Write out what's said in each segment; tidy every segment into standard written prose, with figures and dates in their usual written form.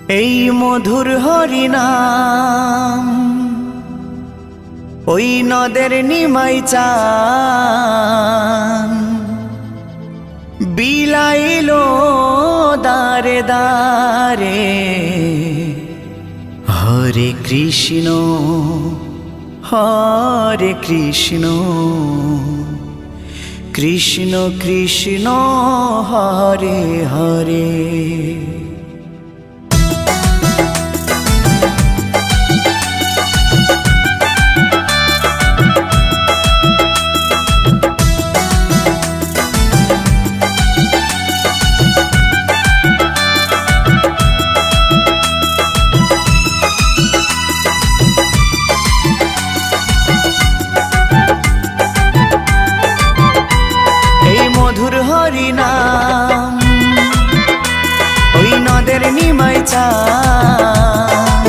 এই মধুর হরিনাম ওই নদের নিমাই চান বিলাইলো দারে দারে। হরে কৃষ্ণ হরে কৃষ্ণ কৃষ্ণ কৃষ্ণ হরে হরে। মধুর হরিনাম ওই নদের নিমাই চান,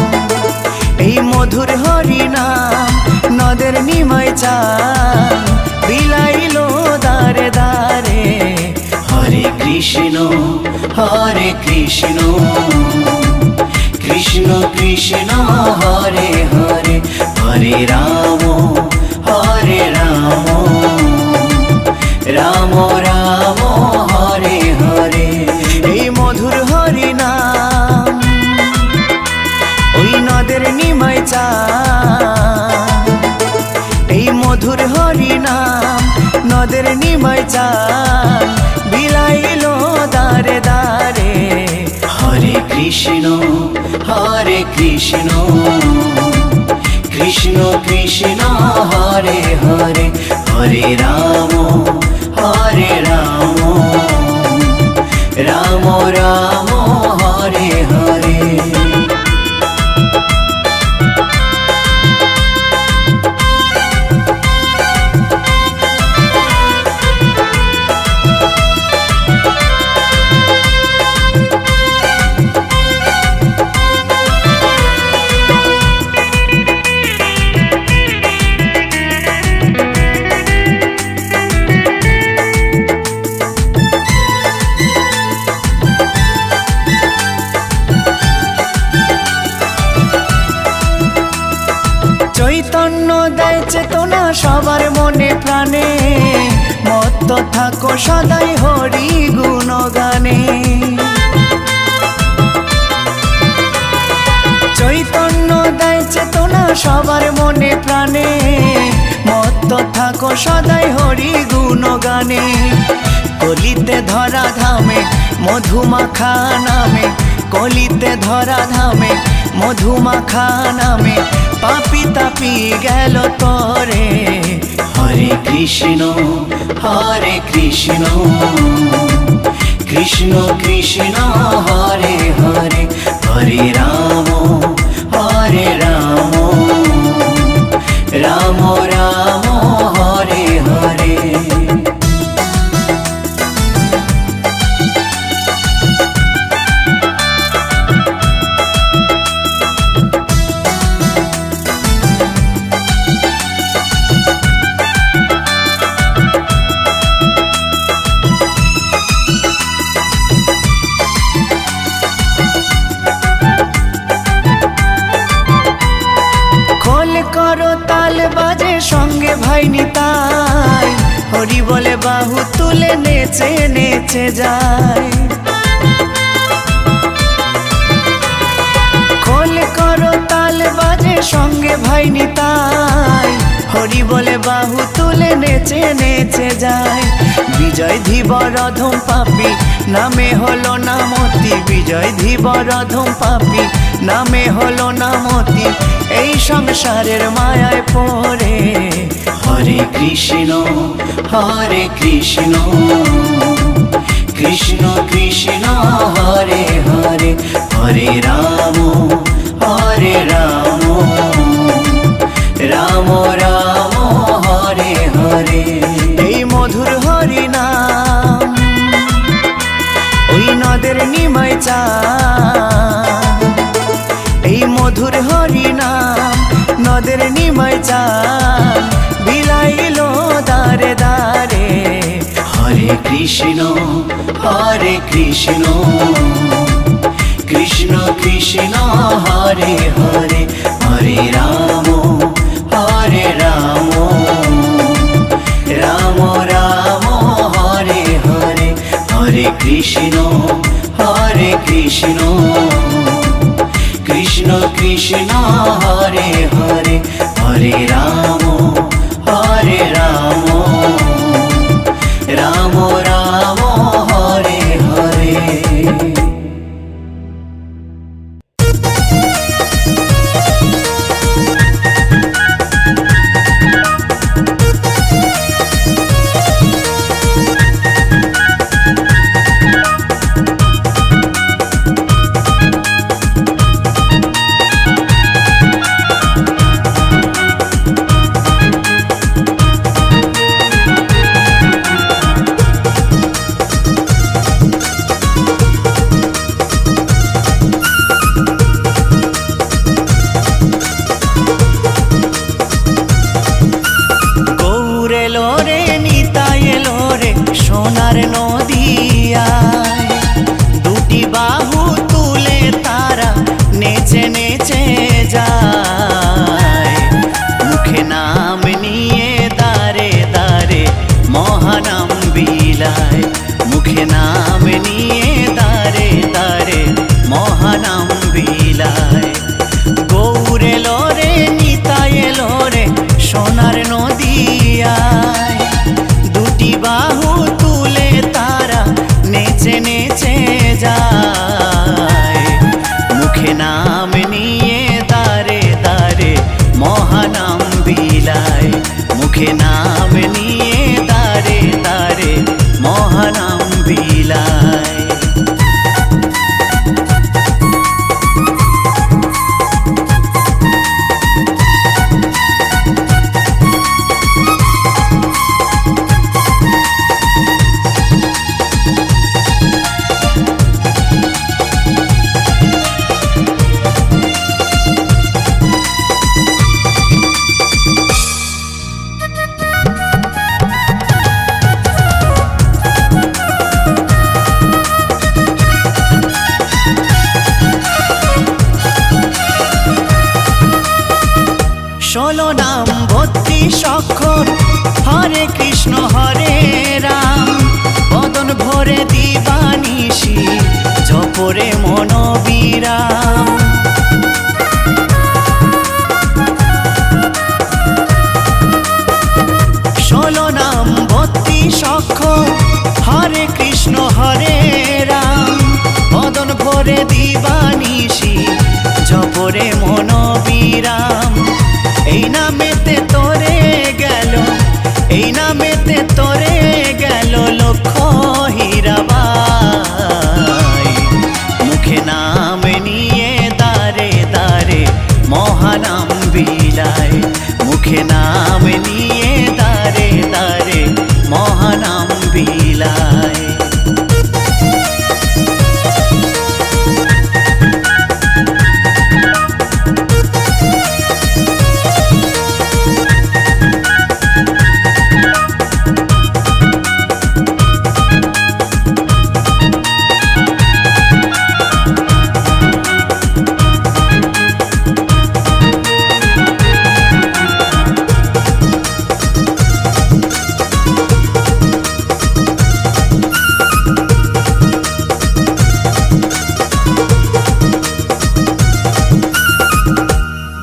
এই মধুর হরিনাম নদের নিমাই চান বিলাইলো দারে দারে। হরে কৃষ্ণ কৃষ্ণ কৃষ্ণ হরে হরে। হরে রাম রাম রাম হরে হরে। এই মধুর হরিনাম ওই নদের নিমাই চান, এই মধুর হরিনাম নদের নিমাই চান বিলাইলো দারে দারে। হরে কৃষ্ণ কৃষ্ণ কৃষ্ণ হরে হরে। হরে রাম রাম রাম হরে হরে। চৈতন্য দেয় চেতনা সবার মনে প্রাণে, মত্ত থাকো সদাই হরি গুণগানে। চৈতন্য দেয় চেতনা সবার মনে প্রাণে, মত্ত থাকো সদাই হরি গুণগানে। কলিতে ধরা ধামে মধুমাখা নামে, কলিতে ধরা ধামে মধুমাখা নামে পাপি তাপি গেল তরে। হরে কৃষ্ণ কৃষ্ণ কৃষ্ণ হরে হরে। হরে রাম রাম রাম হরে হরে। করো তাল বাজে সঙ্গে ভাই নিতাই, হরি বলে বাহু তুলে নেচে নেচে যায়। খোল করো তাল বাজে সঙ্গে ভাই নিতাই, হরি বলে বাহু তুলে নেচে নেচে যায়। বিজয় ধীবর অধম পাপী নামে হলো নামতি, বিজয় ধীবর অধম পাপী নামে হলো নামতি এই সংসারের মায়ায় পড়ে। হরে কৃষ্ণ কৃষ্ণ কৃষ্ণ হরে হরে। হরে রাম রাম রাম হরে হরে। এই মধুর হরিনাম ওই নদের নিমাই চান, এই মধুর হরিনাম নদের নিমাই চান বিলাইলো দারে দারে। হরে কৃষ্ণ কৃষ্ণ কৃষ্ণ হরে হরে, হরে রাম রাম রাম হরে হরে, হরে কৃষ্ণ কৃষ্ণ কৃষ্ণ হরে হরে, হরে রাম রাম রাম হরে হরে। সোনার নদিয়ায় দুটি বাহু তুলে তারা নেচে নেচে যায়, মুখে নাম নিয়ে দারে দারে মহানাম বিলায়, মুখে নাম নিয়ে দারে দারে মহানাম বিলায়। গৌর এলো রে নিতাই এলো রে সোনার নদিয়ায়, দুটি বাহু তুলে তারা নেচে নেচে যায়, মুখে নাম নিয়ে দারে দারে মহানাম বিলায়, মুখে নাম নিয়ে দারে দারে মহানাম বিলায়। ষোলো নাম 32 অক্ষর, হরে কৃষ্ণ হরে রাম, বদন ভরে দিবানিশি জপরে মনোবিরাম। 16 নাম 32 অক্ষর, হরে কৃষ্ণ হরে রাম, বদন ভরে দিবানিশি জপরে মনোবিরাম। এই নামেতে তোরে গেল, এই নামেতে তোরে গেল লক্ষ হীরাবাই, মুখে নাম নিয়ে দারে দারে মহানাম বিলায়, মুখে নাম নিয়ে দারে দারে মহানাম বিলায়।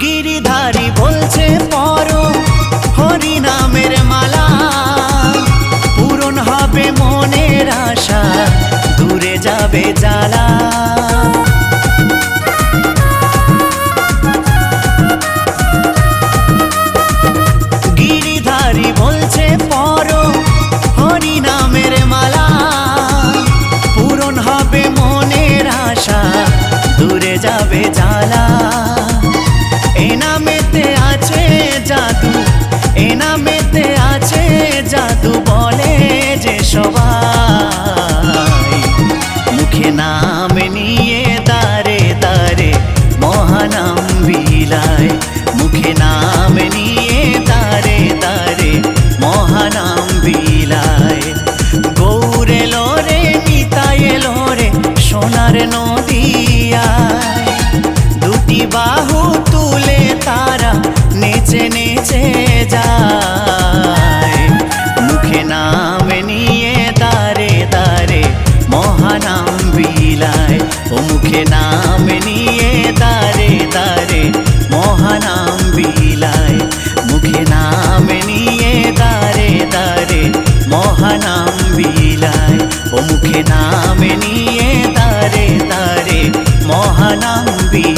গিরিধারী বলছে পরো হরি নামের মালা, পূরণ হবে মনের আশা, দূরে যাবে জ্বালা। গিরিধারী বলছে পরো হরি নামের মালা, পূরণ হবে মনের আশা, দূরে যাবে জ্বালা। এ নামেতে আছে জাদু, এ নামেতে আছে জাদু বলে যে সবাই, মুখে নাম নিয়ে মুখে নাম নিয়ে দারে দারে মহানাম বিলায়, মুখে নাম নিয়ে দারে দারে মহানাম বিলায়, ও মুখে নাম নিয়ে দারে দারে মহানাম বিলায়।